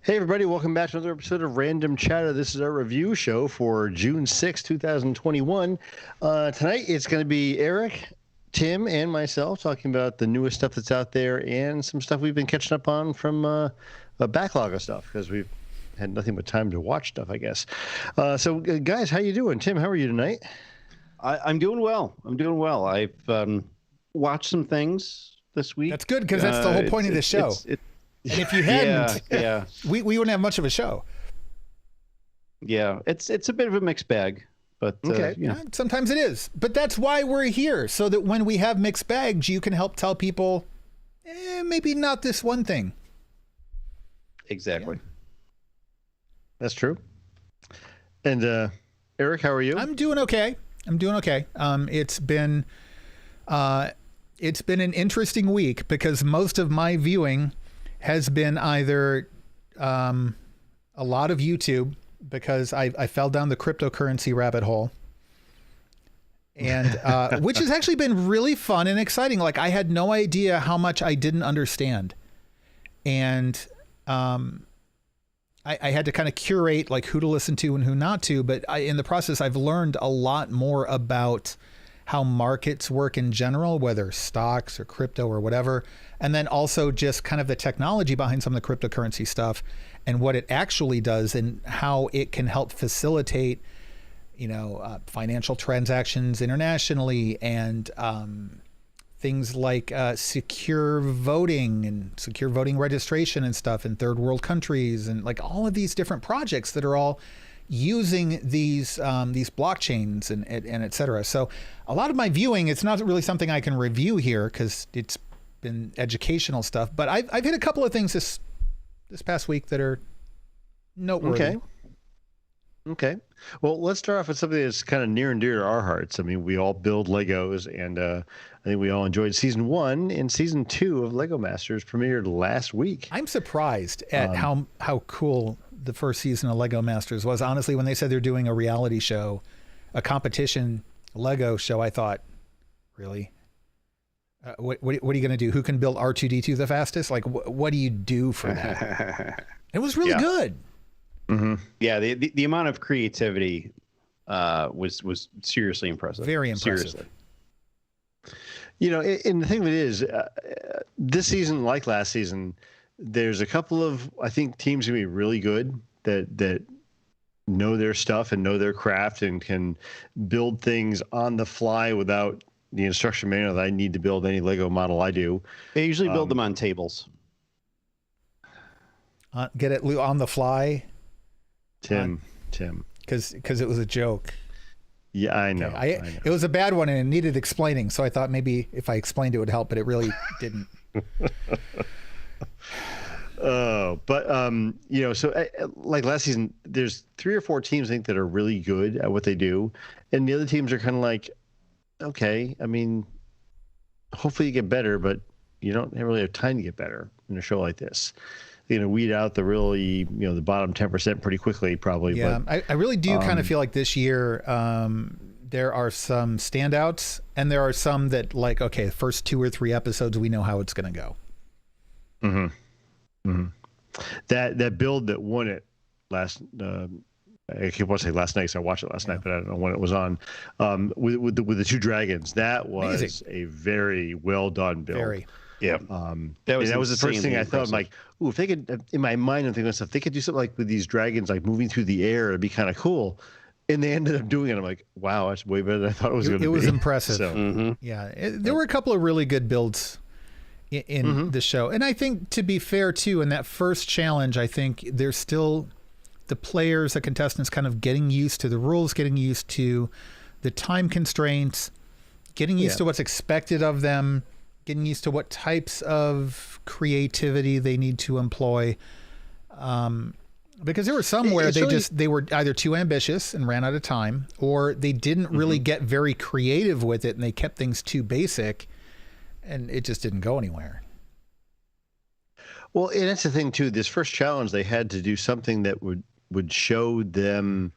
Hey, everybody, welcome back to another episode of Random Chatter. This is our review show for June 6, 2021. Tonight, it's going to be Eric, Tim, and myself talking about the newest stuff that's out there and some stuff we've been catching up on from a backlog of stuff because we've had nothing but time to watch stuff, I guess. So, guys, how you doing? Tim, how are you tonight? I'm doing well. I've watched some things this week. That's good because that's the whole point of the show. And if you hadn't, we wouldn't have much of a show. Yeah, it's a bit of a mixed bag, but okay. Sometimes it is. But that's why we're here, so that when we have mixed bags, you can help tell people, maybe not this one thing. Exactly. Yeah. That's true. And Eric, how are you? I'm doing okay. It's been an interesting week because most of my viewing has been either a lot of YouTube because I fell down the cryptocurrency rabbit hole, and which has actually been really fun and exciting. Like, I had no idea how much I didn't understand, and I had to kind of curate like who to listen to and who not to. But in the process, I've learned a lot more about how markets work in general, whether stocks or crypto or whatever. And then also just kind of the technology behind some of the cryptocurrency stuff and what it actually does and how it can help facilitate, financial transactions internationally and things like secure voting and secure voting registration and stuff in third world countries and like all of these different projects that are all using these blockchains and et cetera. So a lot of my viewing, it's not really something I can review here because it's been educational stuff, but I've hit a couple of things this past week that are noteworthy. Okay. Well, let's start off with something that's kind of near and dear to our hearts. I mean, we all build Legos, and I think we all enjoyed season 1 and season 2 of Lego Masters premiered last week. I'm surprised at how cool the first season of Lego Masters was. Honestly, when they said they're doing a reality show, a competition Lego show, I thought, really? What are you going to do? Who can build R2-D2 the fastest? Like, what do you do for that? It was really good. Mm-hmm. Yeah, the amount of creativity was seriously impressive. Very impressive. Seriously. And the thing of it is, this season, like last season, there's a couple of, I think, teams going to be really good that know their stuff and know their craft and can build things on the fly without the instruction manual that I need to build any Lego model I do. They usually build them on tables. Get it on the fly? Tim. Because it was a joke. Yeah, I know. Okay. I know. It was a bad one and it needed explaining, so I thought maybe if I explained it would help, but it really didn't. So like last season, there's 3 or 4 teams I think that are really good at what they do, and the other teams are kind of like, okay, I mean, hopefully you get better, but you don't really have time to get better in a show like this. Weed out the really, the bottom 10% pretty quickly, probably. Yeah, but, I really do kind of feel like this year there are some standouts, and there are some that like, okay, the first 2 or 3 episodes, we know how it's going to go. Mm-hmm. Mm-hmm. That build that won it last, I keep wanting to say last night, so I watched it last night, but I don't know when it was on. With the 2 dragons, that was amazing. A very well done build. Very. Yeah. That was the first thing I thought. I'm like, ooh, if they could, in my mind, I'm thinking stuff. They could do something like with these dragons, like moving through the air. It'd be kind of cool. And they ended up doing it. I'm like, wow, that's way better than I thought it was going to be. It was impressive. So, yeah, there were a couple of really good builds in the show, and I think to be fair too, in that first challenge, I think there's still the players, the contestants, kind of getting used to the rules, getting used to the time constraints, getting used to what's expected of them, getting used to what types of creativity they need to employ. Because there were some where they were either too ambitious and ran out of time, or they didn't really get very creative with it and they kept things too basic and it just didn't go anywhere. Well, and that's the thing too. This first challenge, they had to do something that would show them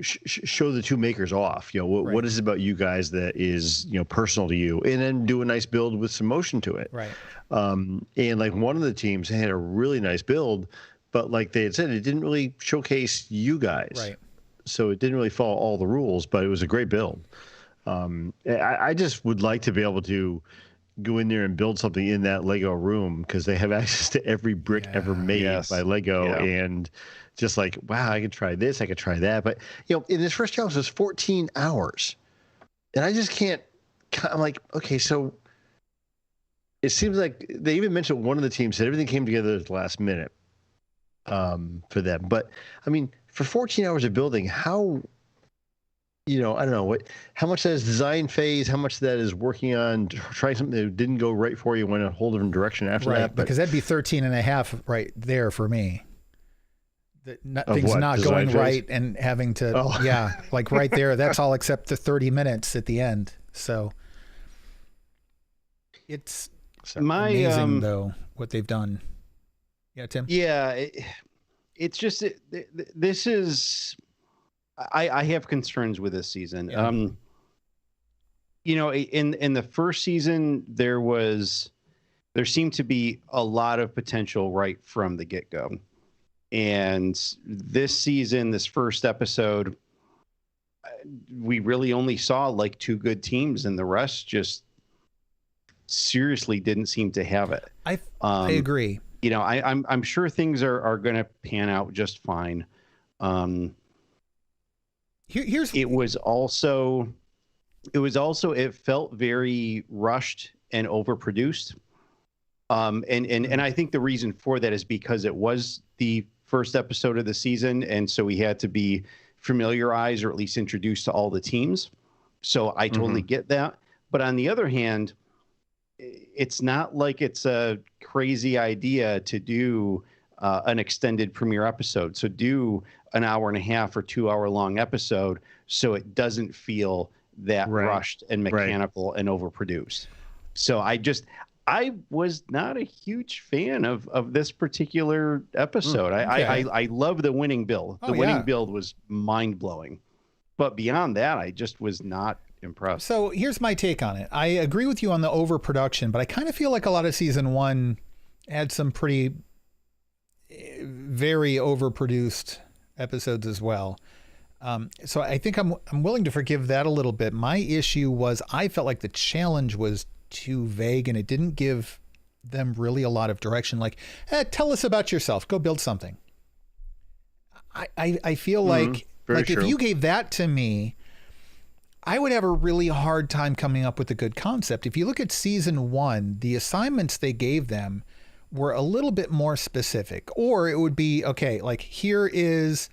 show the two makers off. What is it about you guys that is personal to you, and then do a nice build with some motion to it. Right. And like one of the teams had a really nice build, but like they had said, it didn't really showcase you guys. Right. So it didn't really follow all the rules, but it was a great build. I just would like to be able to go in there and build something in that Lego room, because they have access to every brick ever made by Lego. And just like, wow, I could try this, I could try that. But, in this first challenge, it was 14 hours. And I just can't, I'm like, okay, so it seems like they even mentioned one of the teams said everything came together at the last minute for them. But, I mean, for 14 hours of building, how, I don't know how much that is design phase, how much that is working on trying something that didn't go right for you, went a whole different direction after that. But, because that'd be 13 and a half right there for me. Things not design going phase? Right and having to, like right there, that's all except the 30 minutes at the end. So it's amazing though, what they've done. Yeah, Tim? Yeah, it's just, this is, I have concerns with this season. Yeah. In the first season, there seemed to be a lot of potential right from the get-go. And this season, this first episode, we really only saw like two good teams, and the rest just seriously didn't seem to have it. I agree. I'm sure things are going to pan out just fine. It felt very rushed and overproduced. And I think the reason for that is because it was the first episode of the season, and so we had to be familiarized or at least introduced to all the teams. So I totally get that. But on the other hand, it's not like it's a crazy idea to do an extended premiere episode. So do an hour and a half or 2 hour long episode so it doesn't feel that rushed and mechanical and overproduced. So I was not a huge fan of this particular episode. I love the winning build. The winning build was mind blowing, but beyond that, I just was not impressed. So here's my take on it. I agree with you on the overproduction, but I kind of feel like a lot of season one had some pretty very overproduced episodes as well. So I think I'm willing to forgive that a little bit. My issue was I felt like the challenge was too vague, and it didn't give them really a lot of direction. Like, tell us about yourself. Go build something. I feel like if you gave that to me, I would have a really hard time coming up with a good concept. If you look at season one, the assignments they gave them were a little bit more specific, or it would be, okay, like here is,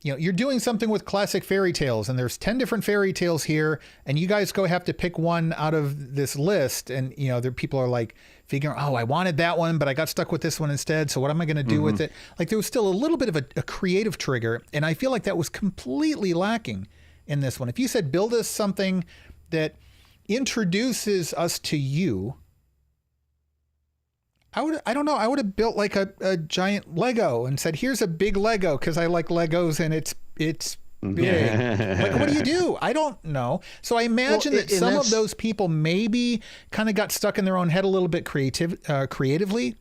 you're doing something with classic fairy tales, and there's 10 different fairy tales here, and you guys have to pick one out of this list. And, there people are like figuring, I wanted that one, but I got stuck with this one instead. So what am I going to do with it? Like there was still a little bit of a creative trigger. And I feel like that was completely lacking in this one. If you said, build us something that introduces us to you, I would have built like a giant Lego and said, here's a big Lego, because I like Legos and it's big. Like, what do you do? I don't know. So I imagine that some of those people maybe kind of got stuck in their own head a little bit creatively.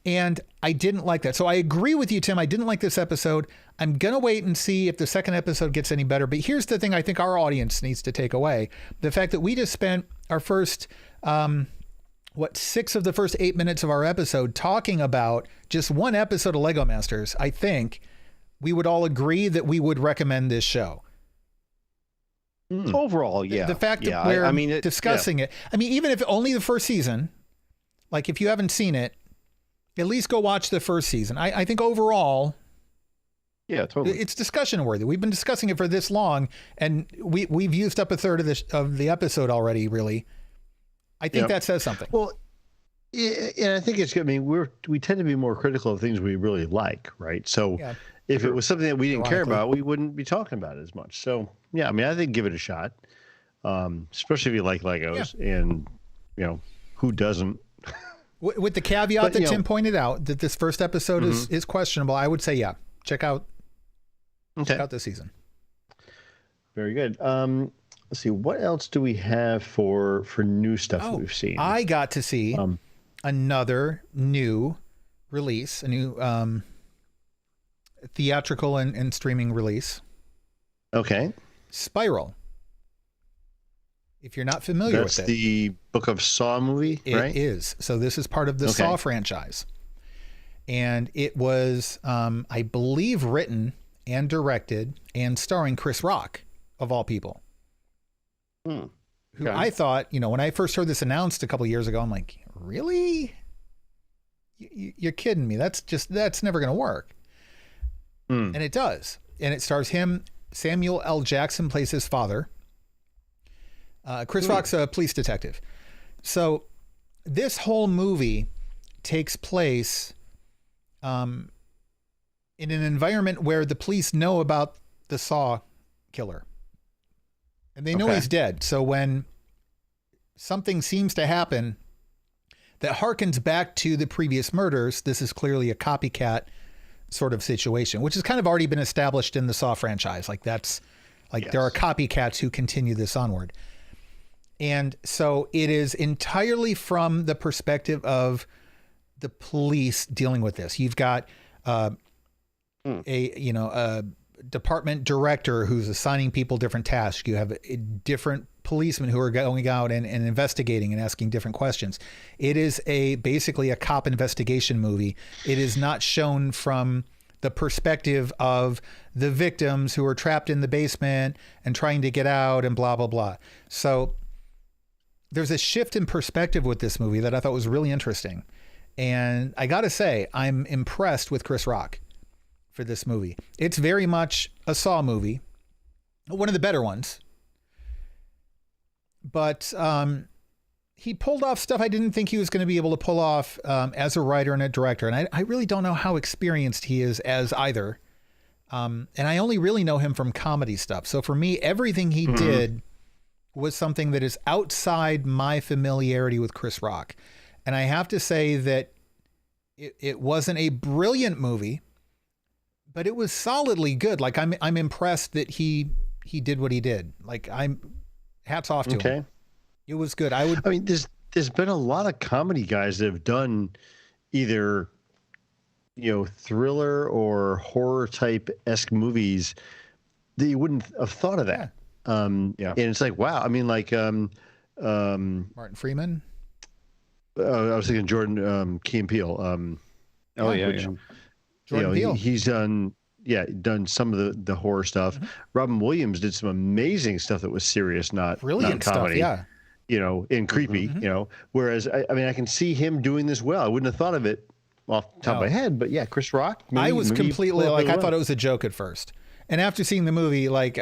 And I didn't like that. So I agree with you, Tim. I didn't like this episode. I'm going to wait and see if the second episode gets any better. But here's the thing I think our audience needs to take away. The fact that we just spent our first... 6 of the first 8 minutes of our episode talking about just one episode of Lego Masters, I think we would all agree that we would recommend this show. Overall, yeah. The fact that we're discussing it. I mean, even if only the first season, like if you haven't seen it, at least go watch the first season. I think overall, yeah, totally, it's discussion worthy. We've been discussing it for this long, and we've used up a third of the episode already, really. I think that says something. Well, yeah, and I think it's good. I mean, we tend to be more critical of things we really like, right? So if it was something that we didn't care about, we wouldn't be talking about it as much. So yeah, I mean, I think give it a shot, especially if you like Legos, and who doesn't? With the caveat that Tim pointed out that this first episode is questionable, I would say check out this season. Very good. Let's see. What else do we have for new stuff that we've seen? I got to see another new release, a new theatrical and streaming release. Okay. Spiral. If you're not familiar with it. That's the Book of Saw movie, right? It is. So this is part of the Saw franchise. And it was, I believe, written and directed and starring Chris Rock, of all people. Who I thought, when I first heard this announced a couple of years ago, I'm like, really? You're kidding me. That's never going to work. And it does. And it stars him. Samuel L. Jackson plays his father. Chris Rock's a police detective. So this whole movie takes place in an environment where the police know about the Saw killer. And they know he's dead. So when something seems to happen that harkens back to the previous murders, this is clearly a copycat sort of situation, which has kind of already been established in the Saw franchise. Like there are copycats who continue this onward. And so it is entirely from the perspective of the police dealing with this. You've got a department director who's assigning people different tasks. You have different policemen who are going out and investigating and asking different questions. It is basically a cop investigation movie. It is not shown from the perspective of the victims who are trapped in the basement and trying to get out and blah, blah, blah. So there's a shift in perspective with this movie that I thought was really interesting. And I got to say, I'm impressed with Chris Rock for this movie. It's very much a Saw movie, one of the better ones. But he pulled off stuff I didn't think he was going to be able to pull off as a writer and a director. And I really don't know how experienced he is as either. And I only really know him from comedy stuff. So for me, everything he did was something that is outside my familiarity with Chris Rock. And I have to say that it wasn't a brilliant movie, but it was solidly good. Like I'm impressed that he did what he did. Like hats off to him. It was good. I mean, there's been a lot of comedy guys that have done either, thriller or horror type esque movies that you wouldn't have thought of that. Yeah. And it's like, wow. I mean, like, Martin Freeman. I was thinking Jordan Key and Peele. Jordan Peele. He's done some of the horror stuff. Robin Williams did some amazing stuff that was serious, not Brilliant comedy. Stuff, yeah. And creepy. Whereas I mean, I can see him doing this well. I wouldn't have thought of it off the top of my head, but yeah, Chris Rock. I was completely I thought it was a joke at first, and after seeing the movie, like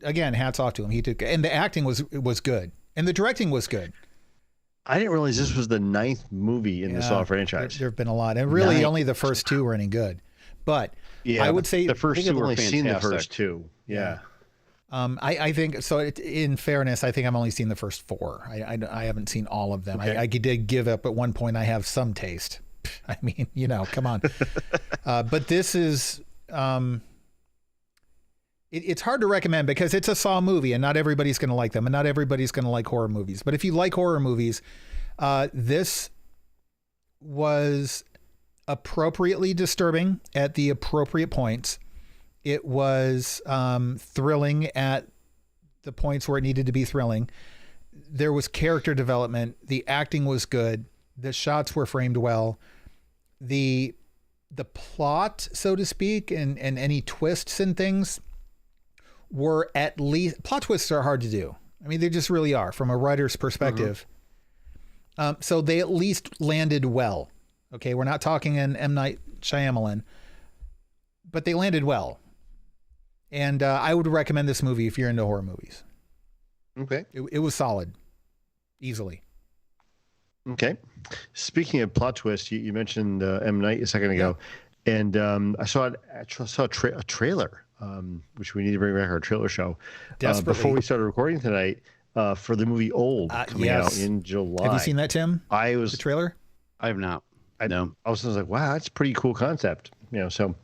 again, hats off to him. And the acting was good, and the directing was good. I didn't realize this was the 9th movie in the Saw franchise. There have been a lot, and really only the first 2 were any good. But I would say the first 2 were only fantastic. seen the first 2. Yeah. I think so. In fairness, I think I've only seen the first 4. I haven't seen all of them. Okay. I did give up at one point. I have some taste. I mean, come on. But this is. It's hard to recommend because it's a Saw movie and not everybody's going to like them and not everybody's going to like horror movies. But if you like horror movies, this was appropriately disturbing at the appropriate points. It was thrilling at the points where it needed to be thrilling. There was character development. The acting was good. The shots were framed well. The plot, so to speak, and any twists and things were at least... Plot twists are hard to do. I mean, they just really are from a writer's perspective. So they at least landed well. Okay, we're not talking an M. Night Shyamalan, but they landed well. And I would recommend this movie if you're into horror movies. Okay. It was solid. Easily. Okay. Speaking of plot twists, you mentioned M. Night a second ago. And I saw a trailer, which we need to bring back our trailer show. Before we started recording tonight for the movie Old coming out in July. Have you seen that, Tim? The trailer? I have not. No. I was like, wow, that's a pretty cool concept. So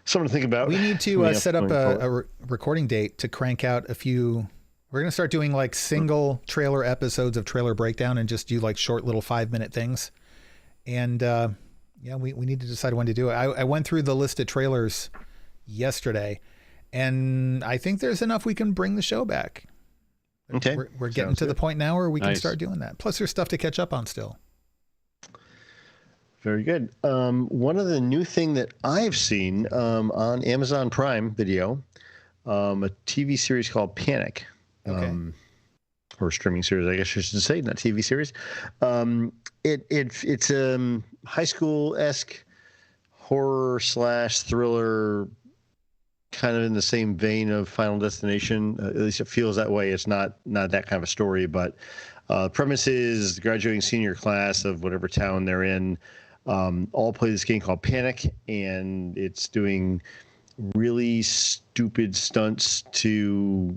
Something to think about. We need to set up a recording date to crank out a few. We're going to start doing like single trailer episodes of Trailer Breakdown and just do like short little 5-minute things. And we need to decide when to do it. I went through the list of trailers yesterday, and I think there's enough we can bring the show back. Okay. We're getting to the point now where we can start doing that. Plus there's stuff to catch up on still. Very good. One of the new thing that I've seen on Amazon Prime Video, a TV series called Panic, or streaming series, I guess I should say, not TV series. It's a high school-esque horror / thriller, kind of in the same vein of Final Destination. At least it feels that way. It's not that kind of a story, but the premise is the graduating senior class of whatever town they're in all play this game called Panic, and it's doing really stupid stunts to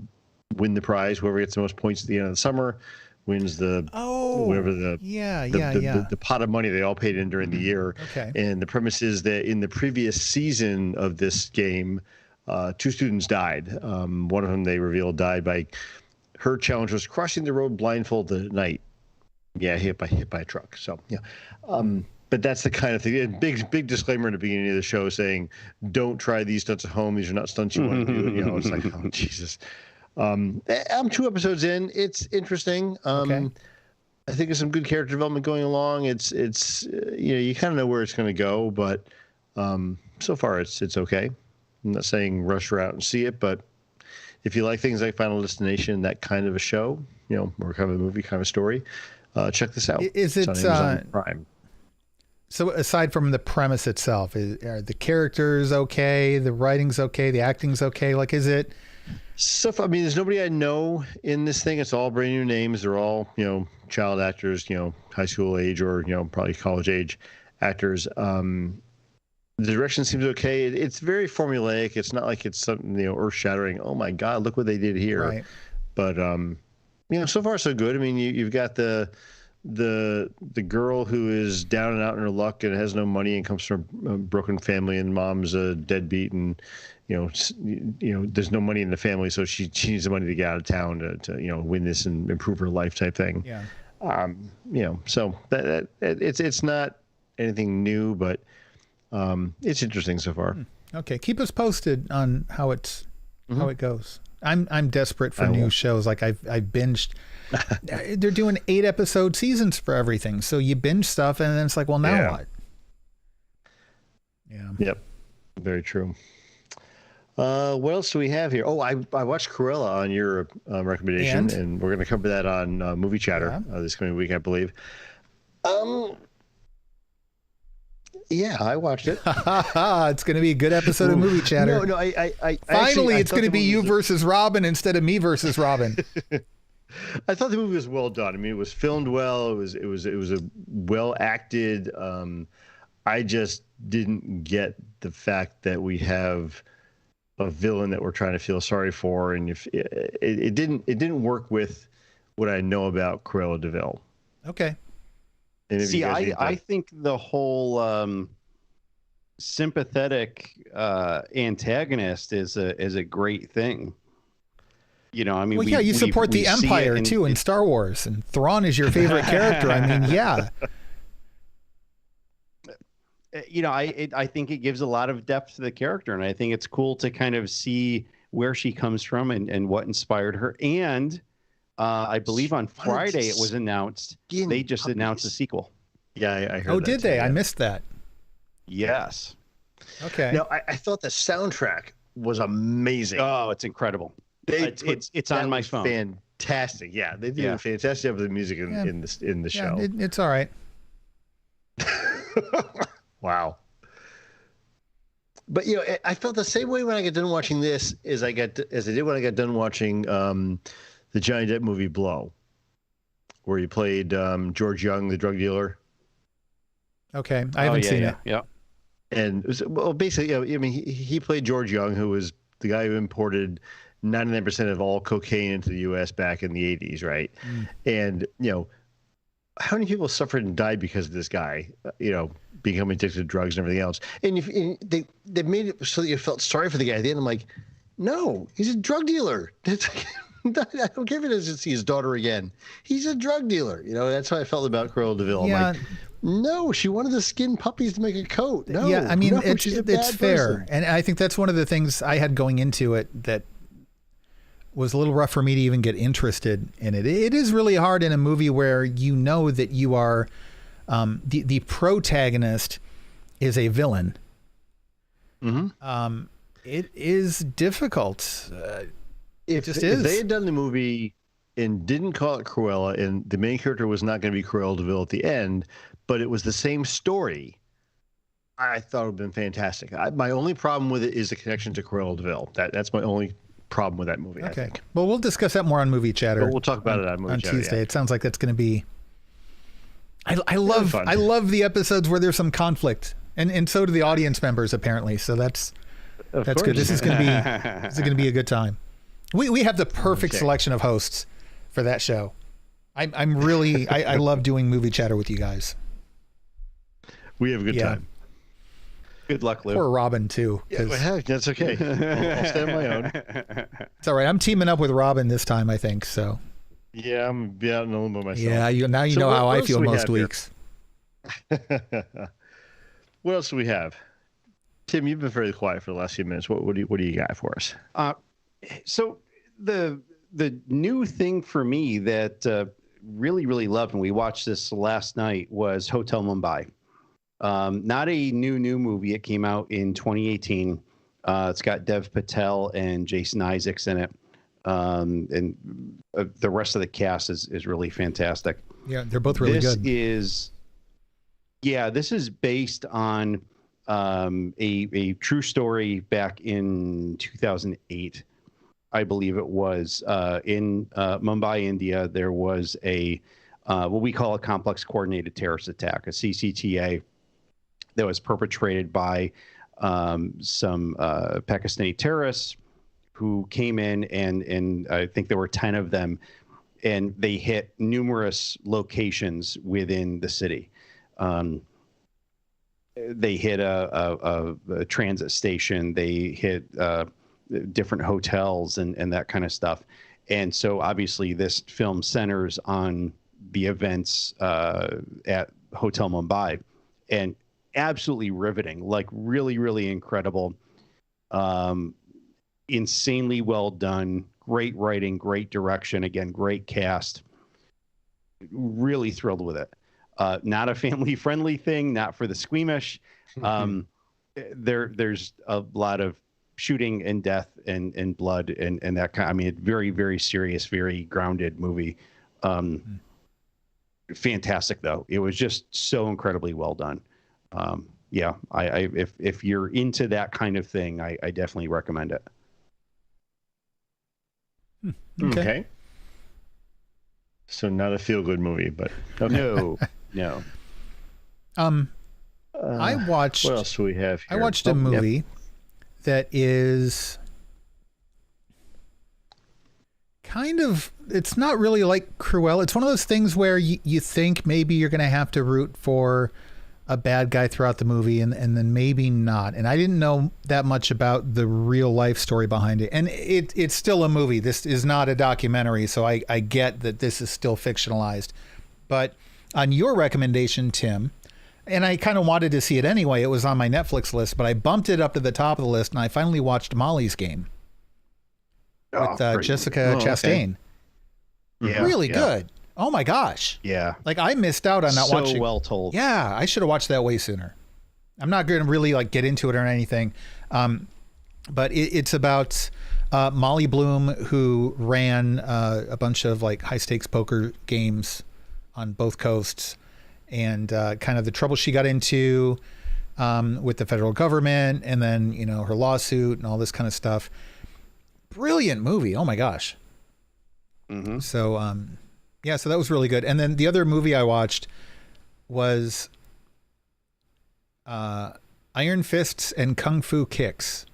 win the prize. Whoever gets the most points at the end of the summer wins the the pot of money they all paid in during the year. Okay. And the premise is that in the previous season of this game, 2 students died. One of them, they revealed, died by her challenge was crossing the road blindfolded at night. Yeah, hit by a truck. So yeah. But that's the kind of thing. Big disclaimer in the beginning of the show saying, "Don't try these stunts at home. These are not stunts you want to do." You know, it's like, oh Jesus. I'm 2 episodes in. It's interesting. I think there's some good character development going along. It's you kind of know where it's going to go, but so far it's okay. I'm not saying rush her out and see it, but if you like things like Final Destination, that kind of a show, or kind of a movie, kind of a story, check this out. Is it it's on Amazon Prime? So aside from the premise itself, are the characters okay? The writing's okay? The acting's okay? Like, is it? So, I mean, there's nobody I know in this thing. It's all brand new names. They're all, child actors, high school age or, probably college age actors. The direction seems okay. It's very formulaic. It's not like it's something, earth shattering. Oh my God, look what they did here. Right. But, so far so good. I mean, you've got the girl who is down and out in her luck and has no money and comes from a broken family, and mom's a deadbeat, and there's no money in the family, so she needs the money to get out of town to win this and improve her life type thing. Yeah. So that it's not anything new, but it's interesting so far. Okay, keep us posted on how it goes. I'm desperate for new shows. Like I've binged. They're doing 8-episode seasons for everything, so you binge stuff, and then it's like, well, now what? Yeah. Yep. Very true. What else do we have here? Oh, I watched Cruella on your recommendation, and we're going to cover that on Movie Chatter this coming week, I believe. Yeah, I watched it. It's going to be a good episode of Movie Chatter. No, I finally, it's going to be you versus Robin instead of me versus Robin. I thought the movie was well done. I mean, it was filmed well. It was a well acted. I just didn't get the fact that we have a villain that we're trying to feel sorry for, and if it didn't work with what I know about Cruella de Vil. Okay. See, I think the whole sympathetic antagonist is a great thing. I mean, you support the Empire too in Star Wars, and Thrawn is your favorite character. I mean, yeah. I think it gives a lot of depth to the character, and I think it's cool to kind of see where she comes from and what inspired her. And I believe on Friday it was announced they just announced a sequel. Yeah, I heard. Oh, did they? I missed that. Yes. Okay. No, I thought the soundtrack was amazing. Oh, it's incredible. It's on my phone. Fantastic. Yeah, they did a fantastic job with the music in the show. It's all right. Wow. But I felt the same way when I got done watching this as I did when I got done watching the Johnny Depp movie Blow, where he played George Young, the drug dealer. Okay, I haven't seen it. Yeah. And basically, I mean, he played George Young, who was the guy who imported 99% of all cocaine into the U.S. back in the 80s, right? And how many people suffered and died because of this guy, becoming addicted to drugs and everything else. And if they made it so that you felt sorry for the guy at the end. I'm like, no, he's a drug dealer. I don't care if he doesn't see his daughter again. He's a drug dealer. That's how I felt about Cruella de Vil. Yeah. I'm like, no, she wanted to skin puppies to make a coat. No, yeah, I mean, it's fair. Person. And I think that's one of the things I had going into it that was a little rough for me to even get interested in it. It is really hard in a movie where you know that you are the protagonist is a villain. Mm-hmm. It is difficult. If they had done the movie and didn't call it Cruella, and the main character was not going to be Cruella de Vil at the end, but it was the same story, I thought it would have been fantastic. My only problem with it is the connection to Cruella de Vil. That's my only problem with that movie. Okay. I think. Well, we'll discuss that more on Movie Chatter. But we'll talk about it on Movie Chatter Tuesday. Yeah. It sounds like that's going to be. I love the episodes where there's some conflict, and so do the audience members apparently. So that's good. This is going to be a good time. We have the perfect selection of hosts for that show. I'm really I love doing Movie Chatter with you guys. We have a good time. Good luck, Lou. Or Robin too. Yeah, heck, that's okay. I'll stay on my own. It's all right. I'm teaming up with Robin this time, I think. So. Yeah, I'm gonna be out in the limbo myself. Yeah, you know how I feel most weeks. What else do we have? Tim, you've been very quiet for the last few minutes. What do you got for us? So the new thing for me that really, really loved, and we watched this last night, was Hotel Mumbai. Not a new movie. It came out in 2018. It's got Dev Patel and Jason Isaacs in it. And the rest of the cast is really fantastic. Yeah, they're both really good. This is based on a true story back in 2008, I believe it was. In Mumbai, India, there was a what we call a complex coordinated terrorist attack, a CCTA, that was perpetrated by some Pakistani terrorists who came in, and I think there were 10 of them, and they hit numerous locations within the city. They hit a transit station. They hit different hotels and that kind of stuff. And so obviously this film centers on the events at Hotel Mumbai, and absolutely riveting, like really, really incredible. Insanely well done, great writing, great direction, again, great cast. Really thrilled with it. Not a family friendly thing, not for the squeamish. There's a lot of shooting and death and blood and that kind. I mean, very, very serious, very grounded movie. Fantastic though. It was just so incredibly well done. If you're into that kind of thing, I definitely recommend it. Okay. So not a feel-good movie, but okay. No. I watched. What else do we have here? I watched a movie that is kind of. It's not really like Cruella. It's one of those things where you think maybe you're going to have to root for a bad guy throughout the movie, and then maybe not. And I didn't know that much about the real life story behind it. And it's still a movie. This is not a documentary, so I get that this is still fictionalized. But on your recommendation, Tim, and I kind of wanted to see it anyway, it was on my Netflix list, but I bumped it up to the top of the list, and I finally watched Molly's Game with Jessica Chastain. Okay. Yeah, really good. Oh my gosh. Yeah. Like I missed out on not watching. So well told. Yeah, I should have watched that way sooner. I'm not going to really like get into it or anything. But it's about Molly Bloom, who ran a bunch of like high stakes poker games on both coasts, and kind of the trouble she got into with the federal government, and then, her lawsuit and all this kind of stuff. Brilliant movie. Oh my gosh. Mm-hmm. So, so that was really good. And then the other movie I watched was Iron Fists and Kung Fu Kicks.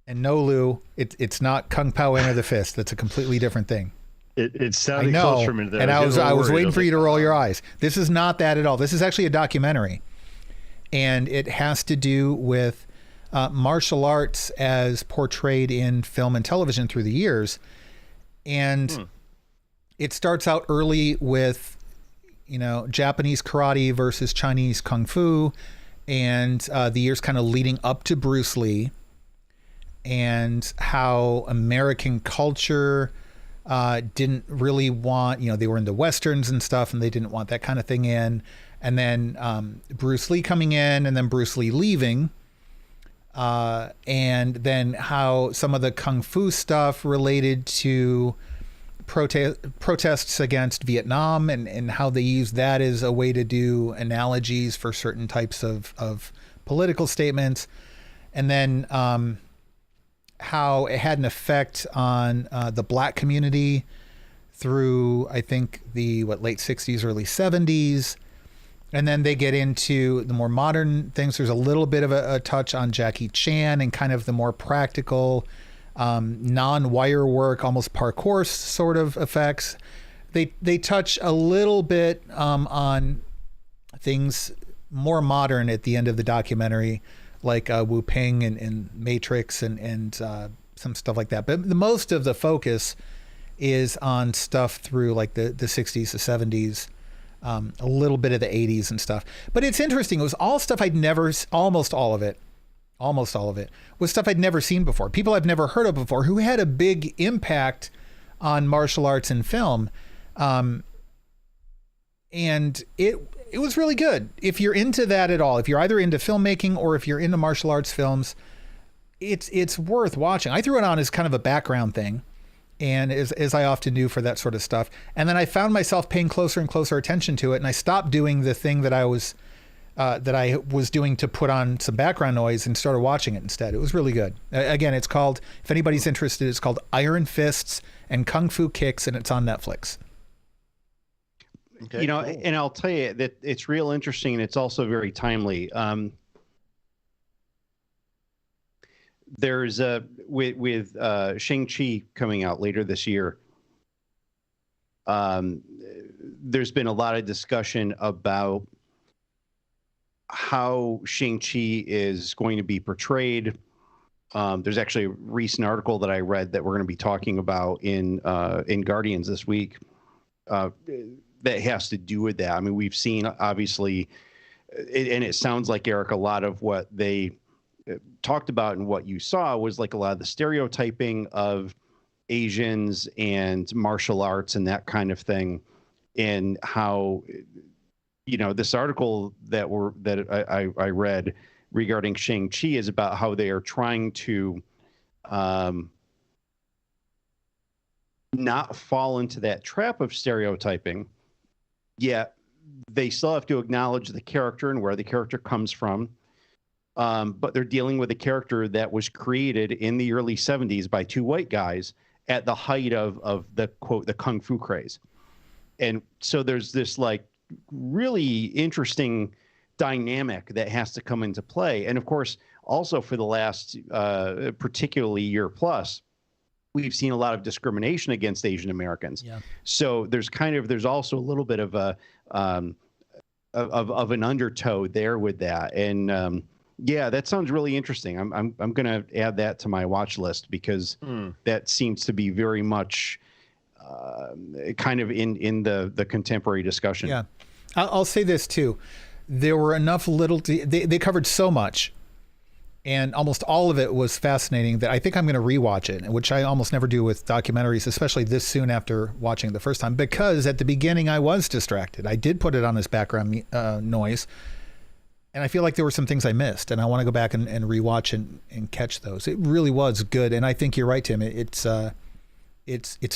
And no, Lou, it's not Kung Pao Enter the Fist. That's a completely different thing. It I sounded know, close for a minute there. and I was waiting for you to like, roll your eyes. This is not that at all. This is actually a documentary, and it has to do with martial arts as portrayed in film and television through the years. And it starts out early with, Japanese karate versus Chinese kung fu, and the years kind of leading up to Bruce Lee, and how American culture didn't really want, they were into Westerns and stuff, and they didn't want that kind of thing in. And then Bruce Lee coming in, and then Bruce Lee leaving. And then how some of the kung fu stuff related to protests against Vietnam, and how they use that as a way to do analogies for certain types of political statements. And then how it had an effect on the black community through, I think, the late 60s, early 70s. And then they get into the more modern things. There's a little bit of a touch on Jackie Chan and kind of the more practical, non-wire work, almost parkour sort of effects. They touch a little bit on things more modern at the end of the documentary, like Wu Ping and Matrix and some stuff like that. But the most of the focus is on stuff through like the 60s, the 70s. A little bit of the 80s and stuff. But it's interesting. It was all stuff I'd never, almost all of it was stuff I'd never seen before. People I've never heard of before who had a big impact on martial arts and film. And it was really good. If you're into that at all, if you're either into filmmaking or if you're into martial arts films, it's worth watching. I threw it on as kind of a background thing, and as I often do for that sort of stuff. And then I found myself paying closer and closer attention to it, and I stopped doing the thing that I was doing to put on some background noise and started watching it instead. It was really good. Again, it's called, if anybody's interested, it's called Iron Fists and Kung Fu Kicks, and it's on Netflix. Okay, cool. And I'll tell you that it's real interesting, and it's also very timely. There's with Shang-Chi coming out later this year. There's been a lot of discussion about how Shang-Chi is going to be portrayed. There's actually a recent article that I read that we're going to be talking about in Guardians this week that has to do with that. I mean, we've seen, obviously, and it sounds like, Eric, a lot of what they talked about and what you saw was like a lot of the stereotyping of Asians and martial arts and that kind of thing, and how, this article that I read regarding Shang-Chi is about how they are trying to not fall into that trap of stereotyping, yet they still have to acknowledge the character and where the character comes from. But they're dealing with a character that was created in the early 70s by two white guys at the height of the, quote, the Kung Fu craze. And so there's this like really interesting dynamic that has to come into play. And of course, also for the last particularly year plus, we've seen a lot of discrimination against Asian Americans. Yeah. So there's also a little bit of a of an undertow there with that. And yeah, that sounds really interesting. I'm going to add that to my watch list, because that seems to be very much kind of in the contemporary discussion. Yeah, I'll say this too. There were enough they covered so much, and almost all of it was fascinating, that I think I'm going to rewatch it, which I almost never do with documentaries, especially this soon after watching it the first time, because at the beginning I was distracted. I did put it on as background noise. And I feel like there were some things I missed, and I want to go back and rewatch and catch those. It really was good. And I think you're right, Tim. It's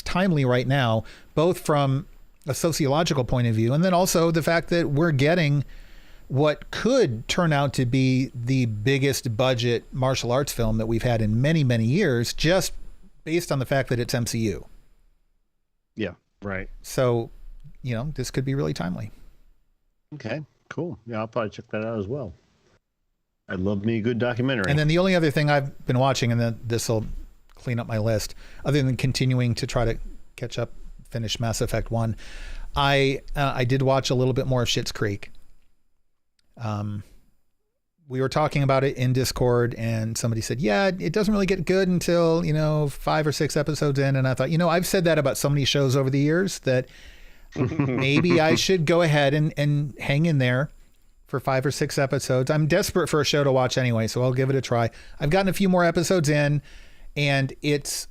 timely right now, both from a sociological point of view, and then also the fact that we're getting what could turn out to be the biggest budget martial arts film that we've had in many, many years, just based on the fact that it's MCU. Yeah. Right. So, this could be really timely. Okay. Cool. Yeah, I'll probably check that out as well. I love me a good documentary. And then the only other thing I've been watching, and then this will clean up my list, other than continuing to try to catch up finished Mass Effect 1. I did watch a little bit more of Schitt's Creek. We were talking about it in Discord, and somebody said, yeah, it doesn't really get good until, 5 or 6 episodes in. And I thought, I've said that about so many shows over the years that maybe I should go ahead and hang in there for 5 or 6 episodes. I'm desperate for a show to watch anyway, so I'll give it a try. I've gotten a few more episodes in, and it's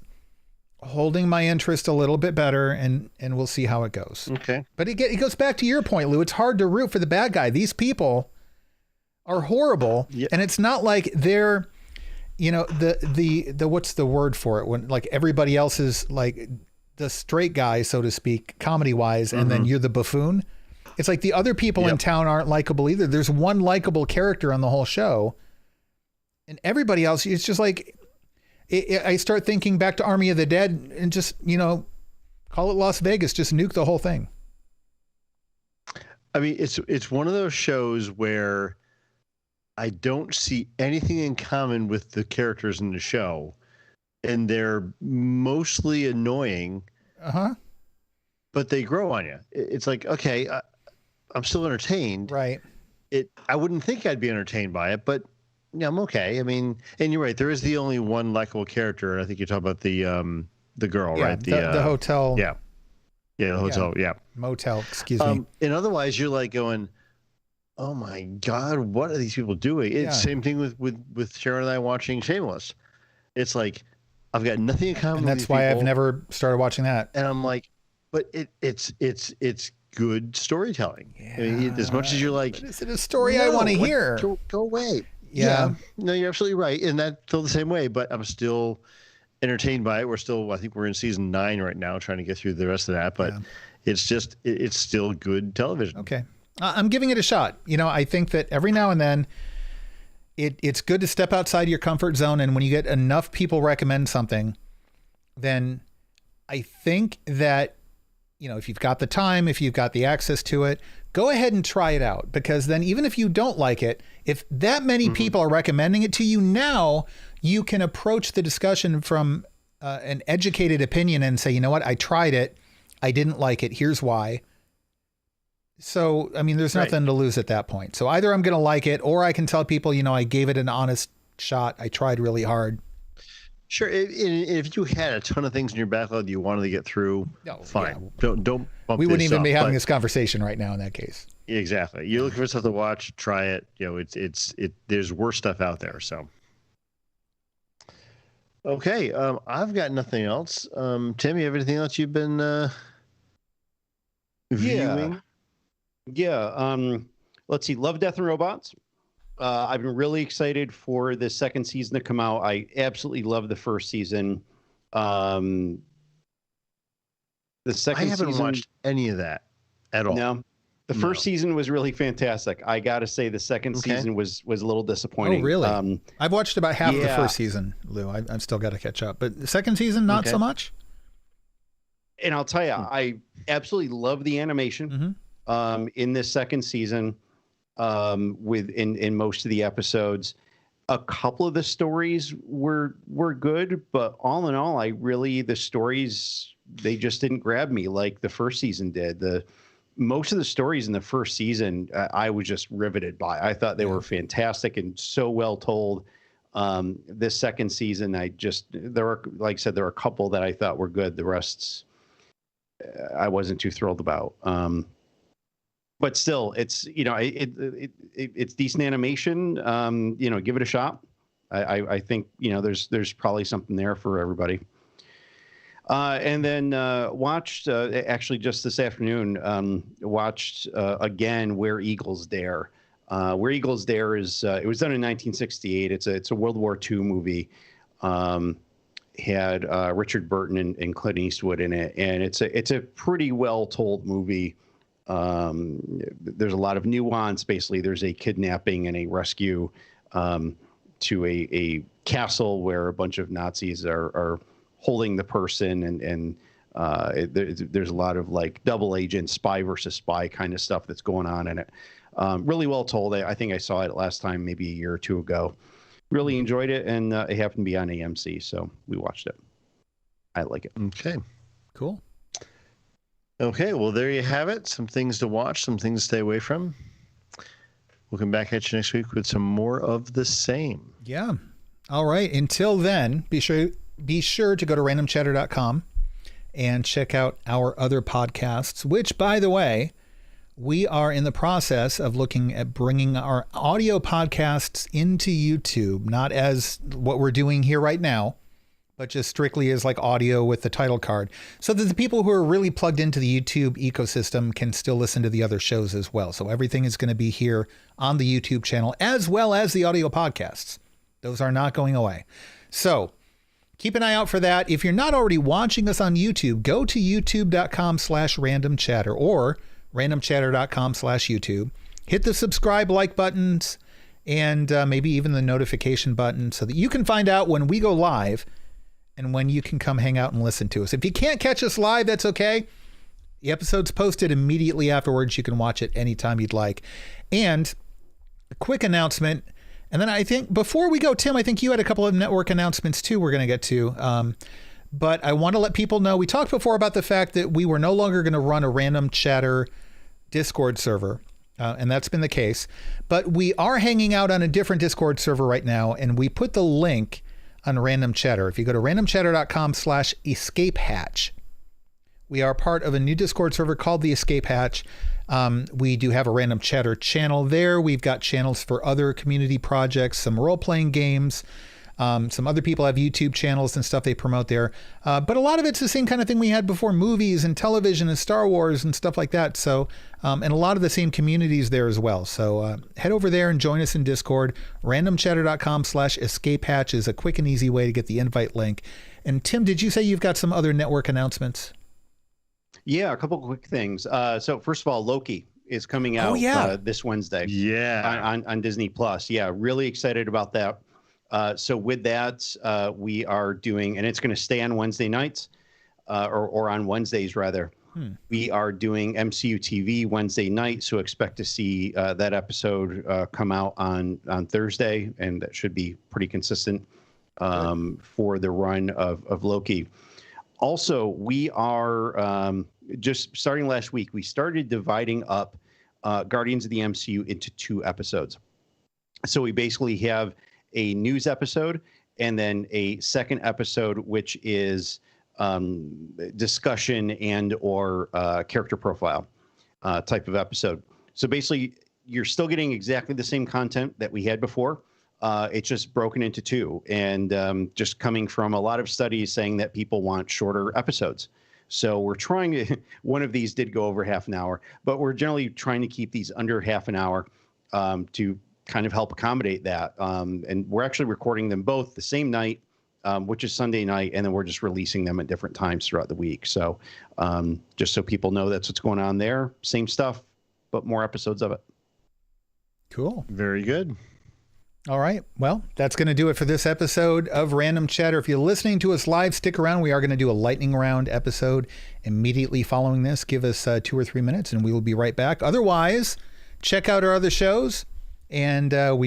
holding my interest a little bit better, and we'll see how it goes. Okay. But it goes back to your point, Lou. It's hard to root for the bad guy. These people are horrible, and it's not like they're, the what's the word for it, when like everybody else is like the straight guy, so to speak, comedy wise, and then you're the buffoon. It's like the other people in town aren't likable either. There's one likable character on the whole show, and everybody else, it's just like, I start thinking back to Army of the Dead and just, call it Las Vegas, just nuke the whole thing. I mean, it's one of those shows where I don't see anything in common with the characters in the show, and they're mostly annoying. But they grow on you. It's like, okay, I'm still entertained. Right. I wouldn't think I'd be entertained by it, but yeah, I'm okay. I mean, and you're right. There is the only one likable character, and I think you're talking about the girl, right? The hotel. Yeah. Yeah, the hotel. Yeah. Motel. Excuse me. And otherwise, you're like going, oh my God, what are these people doing? It's same thing with Sharon and I watching Shameless. It's like, I've got nothing in common. And with that's why people, I've never started watching that. And I'm like, but it's good storytelling. Yeah. I mean, as much as you're like, but is it a story I want to hear? Go away. Yeah. No, you're absolutely right. And that feel the same way, but I'm still entertained by it. I think we're in season 9 right now, trying to get through the rest of that, but it's just, it's still good television. Okay. I'm giving it a shot. I think that every now and then it's good to step outside your comfort zone. And when you get enough people recommend something, then I think that, if you've got the time, if you've got the access to it, go ahead and try it out, because then even if you don't like it, if that many people are recommending it to you, now you can approach the discussion from an educated opinion and say, you know what, I tried it. I didn't like it. Here's why. So, I mean, there's nothing to lose at that point. So either I'm going to like it, or I can tell people, I gave it an honest shot. I tried really hard. Sure. If you had a ton of things in your backlog you wanted to get through, fine. Yeah. Don't bump we wouldn't this even up, be having this conversation right now in that case. Exactly. You're looking for stuff to watch, try it. There's worse stuff out there. So, okay. I've got nothing else. Tim, you have anything else you've been viewing? Yeah. Let's see. Love, Death, and Robots. I've been really excited for the second season to come out. I absolutely love the first season. The second I haven't season, watched any of that at all. No. The first season was really fantastic. I got to say the second season was a little disappointing. Oh, really? I've watched about half of the first season, Lou. I've still got to catch up. But the second season, not so much? And I'll tell you, I absolutely love the animation in this second season. In most of the episodes, a couple of the stories were good, but all in all, the stories, they just didn't grab me like the first season did. Most of the stories in the first season, I was just riveted by. I thought they were fantastic and so well told. This second season, there were a couple that I thought were good. The rest, I wasn't too thrilled about. But still, it's it's decent animation. Give it a shot. I think there's probably something there for everybody. And then watched actually just this afternoon. Watched again Where Eagles Dare. Where Eagles Dare is it was done in 1968. It's a World War II movie. Had Richard Burton and Clint Eastwood in it, and it's a pretty well told movie. There's a lot of nuance. Basically, there's a kidnapping and a rescue to a castle where a bunch of Nazis are holding the person, and there's a lot of like double agent, spy versus spy kind of stuff that's going on in it. Really well told. I think I saw it last time maybe a year or two ago. Really enjoyed it, and it happened to be on AMC, so we watched it. I like it. Okay, cool. Okay, well, there you have it. Some things to watch, some things to stay away from. We'll come back at you next week with some more of the same. Yeah. All right. Until then, be sure to go to randomchatter.com and check out our other podcasts, which, by the way, we are in the process of looking at bringing our audio podcasts into YouTube, not as what we're doing here right now, but just strictly as like audio with the title card, so that the people who are really plugged into the YouTube ecosystem can still listen to the other shows as well. So everything is going to be here on the YouTube channel, as well as the audio podcasts. Those are not going away. So keep an eye out for that. If you're not already watching us on YouTube, go to youtube.com/randomchatter or randomchatter.com/YouTube. Hit the subscribe, like buttons, and maybe even the notification button so that you can find out when we go live and when you can come hang out and listen to us. If you can't catch us live, that's okay. The episode's posted immediately afterwards. You can watch it anytime you'd like. And a quick announcement. And then I think before we go, Tim, I think you had a couple of network announcements too we're going to get to. But I want to let people know, we talked before about the fact that we were no longer going to run a Random Chatter Discord server. And that's been the case. But we are hanging out on a different Discord server right now. And we put the link on Random Chatter. If you go to randomchatter.com/escape hatch, we are part of a new Discord server called the Escape Hatch. We do have a Random Chatter channel there. We've got channels for other community projects, some role-playing games. Some other people have YouTube channels and stuff they promote there. But a lot of it's the same kind of thing we had before, movies and television and Star Wars and stuff like that. So, and a lot of the same communities there as well. So head over there and join us in Discord. randomchatter.com/escape hatch is a quick and easy way to get the invite link. And Tim, did you say you've got some other network announcements? Yeah, a couple quick things. So first of all, Loki is coming out this Wednesday. Yeah. On Disney Plus. Yeah, really excited about that. So with that, we are doing, and it's going to stay on Wednesday nights, or on Wednesdays rather. We are doing MCU TV Wednesday night, so expect to see that episode come out on Thursday, and that should be pretty consistent for the run of Loki. Also, we are just starting last week, we started dividing up Guardians of the MCU into 2 episodes. So we basically have a news episode and then a second episode, which is discussion and or character profile type of episode. So basically, you're still getting exactly the same content that we had before. It's just broken into 2, and just coming from a lot of studies saying that people want shorter episodes. So we're trying to, one of these did go over half an hour, but we're generally trying to keep these under half an hour to kind of help accommodate that. And we're actually recording them both the same night, which is Sunday night, and then we're just releasing them at different times throughout the week. So just so people know that's what's going on there. Same stuff, but more episodes of it. Cool. Very good. All right. Well, that's going to do it for this episode of Random Chatter. If you're listening to us live, stick around. We are going to do a lightning round episode immediately following this. Give us 2 or 3 minutes and we will be right back. Otherwise, check out our other shows, and we